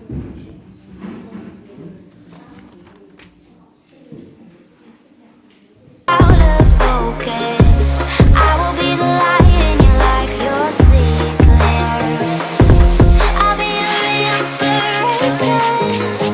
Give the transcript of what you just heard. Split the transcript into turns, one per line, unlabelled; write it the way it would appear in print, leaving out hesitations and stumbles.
Out of focus, I will be the light in your life. You'll see it clear. I'll be your inspiration.